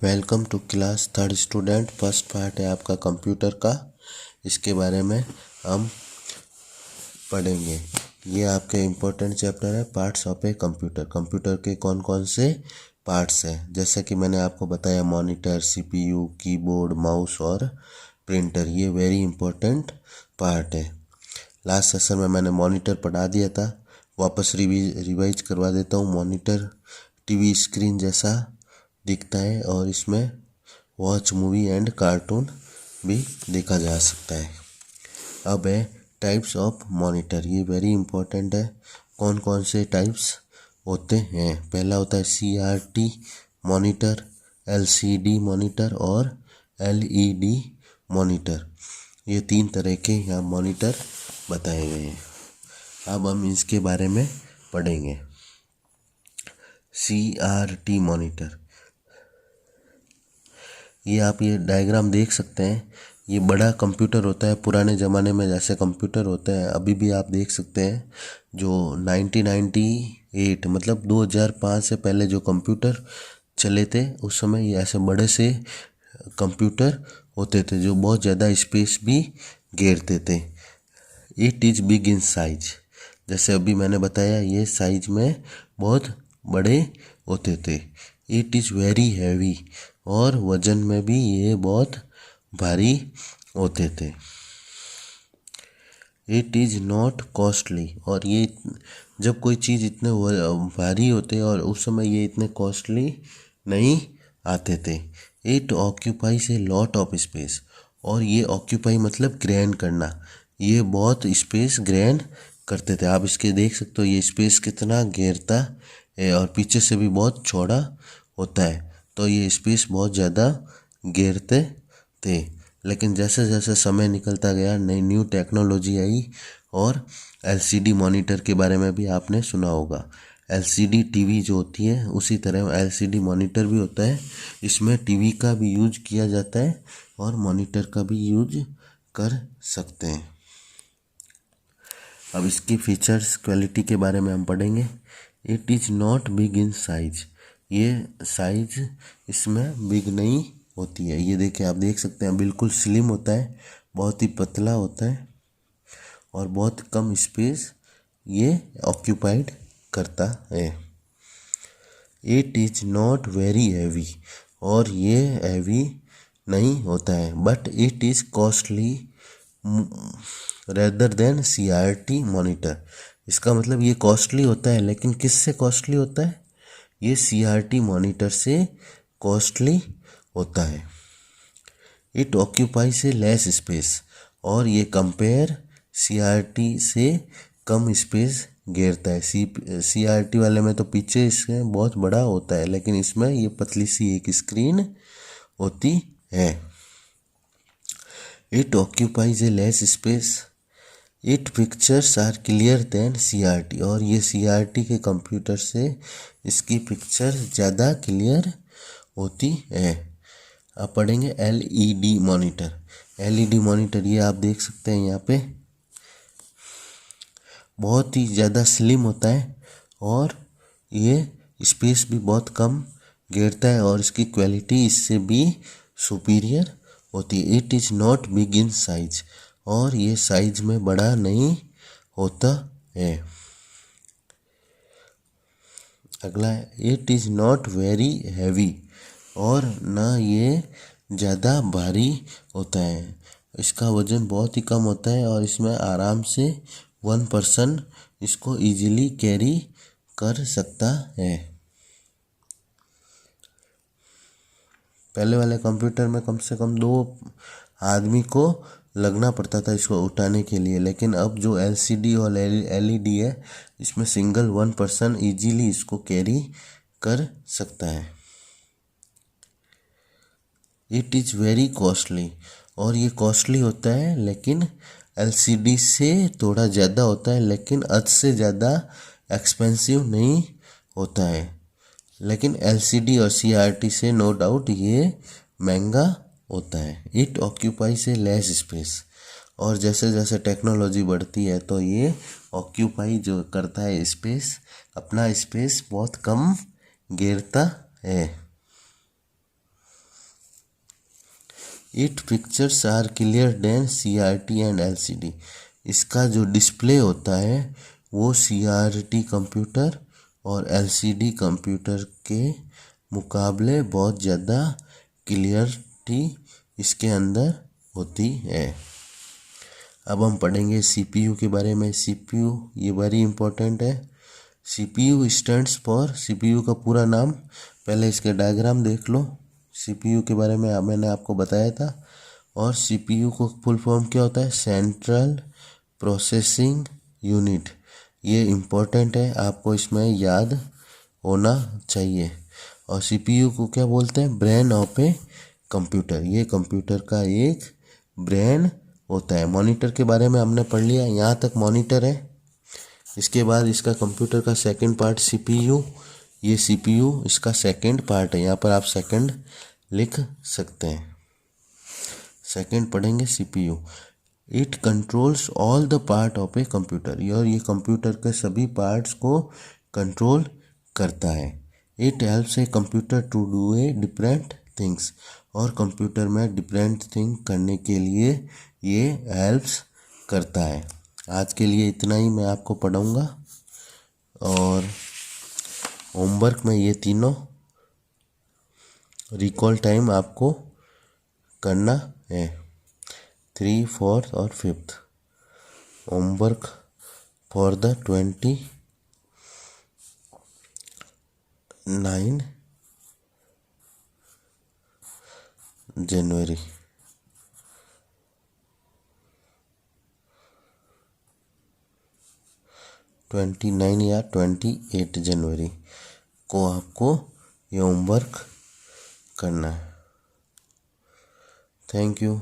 Welcome to class third student. First part है आपका computer का, इसके बारे में हम पढ़ेंगे। ये आपके इम्पोर्टेंट चैप्टर है, parts of a computer. Computer के कौन कौन से पार्ट्स हैं, जैसे कि मैंने आपको बताया मॉनिटर, सीपीयू, कीबोर्ड, माउस और प्रिंटर। ये वेरी इंपॉर्टेंट पार्ट है। लास्ट सेशन में मैंने मॉनिटर पढ़ा दिया था, वापस रिवाइज करवा देता हूँ। मॉनिटर टीवी स्क्रीन जैसा दिखता है और इसमें वॉच मूवी एंड कार्टून भी देखा जा सकता है। अब है टाइप्स ऑफ मॉनिटर। ये वेरी इंपॉर्टेंट है, कौन कौन से टाइप्स होते हैं। पहला होता है CRT मॉनिटर, LCD मॉनिटर और LED मॉनिटर। ये तीन तरह के यहाँ मॉनिटर बताए गए हैं। अब हम इसके बारे में पढ़ेंगे। CRT मॉनिटर, ये आप ये डायग्राम देख सकते हैं। ये बड़ा कंप्यूटर होता है, पुराने ज़माने में जैसे कंप्यूटर होते हैं अभी भी आप देख सकते हैं। जो 1998 मतलब 2005 से पहले जो कंप्यूटर चले थे, उस समय ये ऐसे बड़े से कंप्यूटर होते थे जो बहुत ज़्यादा स्पेस भी घेरते थे। It is big in size, जैसे अभी मैंने बताया ये साइज में बहुत बड़े होते थे। इट इज़ वेरी हैवी, और वजन में भी ये बहुत भारी होते थे। इट इज़ नॉट कॉस्टली, और ये जब कोई चीज़ इतने भारी होते और उस समय ये इतने कॉस्टली नहीं आते थे। It occupies a lot of space, और ये ऑक्यूपाई मतलब ग्रहण करना, ये बहुत स्पेस ग्रहण करते थे। आप इसके देख सकते हो ये स्पेस कितना घेरता है, और पीछे से भी बहुत चौड़ा होता है, तो ये स्पेस बहुत ज़्यादा घेरते थे। लेकिन जैसे जैसे समय निकलता गया, नई न्यू टेक्नोलॉजी आई, और LCD मॉनिटर के बारे में भी आपने सुना होगा। LCD टीवी जो होती है, उसी तरह LCD मॉनिटर भी होता है। इसमें टीवी का भी यूज किया जाता है और मॉनिटर का भी यूज कर सकते हैं। अब इसकी फीचर्स, क्वालिटी के बारे में हम पढ़ेंगे। It is not big in size, ये साइज इसमें बिग नहीं होती है। ये देखिए, आप देख सकते हैं बिल्कुल स्लिम होता है, बहुत ही पतला होता है, और बहुत कम स्पेस ये ऑक्यूपाइड करता है। It is not very heavy, और ये हैवी नहीं होता है। But it is costly rather than CRT monitor. इसका मतलब ये कॉस्टली होता है, लेकिन किससे कॉस्टली होता है? ये CRT मॉनिटर से कॉस्टली होता है। It occupies a less space, और ये कंपेयर CRT से कम स्पेस घेरता है। CRT वाले में तो पीछे इसके बहुत बड़ा होता है, लेकिन इसमें ये पतली सी एक स्क्रीन होती है। It occupies a less space, it pictures are clear than CRT, और ये CRT के कंप्यूटर से इसकी पिक्चर ज़्यादा क्लियर होती है। अब पढ़ेंगे LED मॉनिटर। LED मॉनिटर ये आप देख सकते हैं यहाँ पे, बहुत ही ज़्यादा स्लिम होता है, और ये स्पेस भी बहुत कम घेरता है, और इसकी क्वालिटी इससे भी सुपीरियर होती है। It is not big in size, और ये साइज में बड़ा नहीं होता है। अगला है it is not very heavy, और ना ये ज़्यादा भारी होता है। इसका वज़न बहुत ही कम होता है, और इसमें आराम से 1 पर्सन इसको इजीली कैरी कर सकता है। पहले वाले कंप्यूटर में कम से कम 2 आदमी को लगना पड़ता था इसको उठाने के लिए, लेकिन अब जो LCD और LED है, इसमें सिंगल 1 पर्सन इजीली इसको कैरी कर सकता है। इट इज़ वेरी कॉस्टली, और ये कॉस्टली होता है, लेकिन LCD से थोड़ा ज़्यादा होता है, लेकिन हद से ज़्यादा एक्सपेंसिव नहीं होता है। लेकिन LCD और CRT से नो डाउट ये महंगा होता है। It occupies a less space, और जैसे जैसे टेक्नोलॉजी बढ़ती है तो ये ऑक्यूपाई जो करता है स्पेस, अपना स्पेस बहुत कम घेरता है। It pictures are clear than CRT and LCD। इसका जो डिस्प्ले होता है वो CRT कंप्यूटर और LCD कंप्यूटर के मुकाबले बहुत ज़्यादा क्लियरिटी इसके अंदर होती है। अब हम पढ़ेंगे CPU के बारे में। CPU ये वेरी इंपॉर्टेंट है। CPU स्टैंड्स फॉर, CPU का पूरा नाम, पहले इसके डायग्राम देख लो। CPU के बारे में मैंने आपको बताया था। और CPU को फुल फॉर्म क्या होता है? Central processing unit. ये इम्पोर्टेंट है, आपको इसमें याद होना चाहिए। और CPU को क्या बोलते हैं? Brain of a computer. ये कंप्यूटर का एक ब्रेन होता है। मॉनिटर के बारे में हमने पढ़ लिया, यहाँ तक मॉनिटर है। इसके बाद इसका कंप्यूटर का सेकंड पार्ट CPU। ये CPU इसका सेकंड पार्ट है, यहाँ पर आप सेकंड लिख सकते हैं। सेकंड पढ़ेंगे CPU। It controls all the part of a computer. और ये कंप्यूटर के सभी पार्ट्स को कंट्रोल करता है। It helps a computer to do a different things. और कंप्यूटर में डिफरेंट थिंग करने के लिए ये हेल्प्स करता है। आज के लिए इतना ही मैं आपको पढ़ाऊँगा। और होमवर्क में ये तीनों रिकॉल टाइम आपको करना है, 3, 4 और 5th होमवर्क फॉर द 29 जनवरी। 29 या 28 जनवरी को आपको ये होमवर्क करना है। Thank you.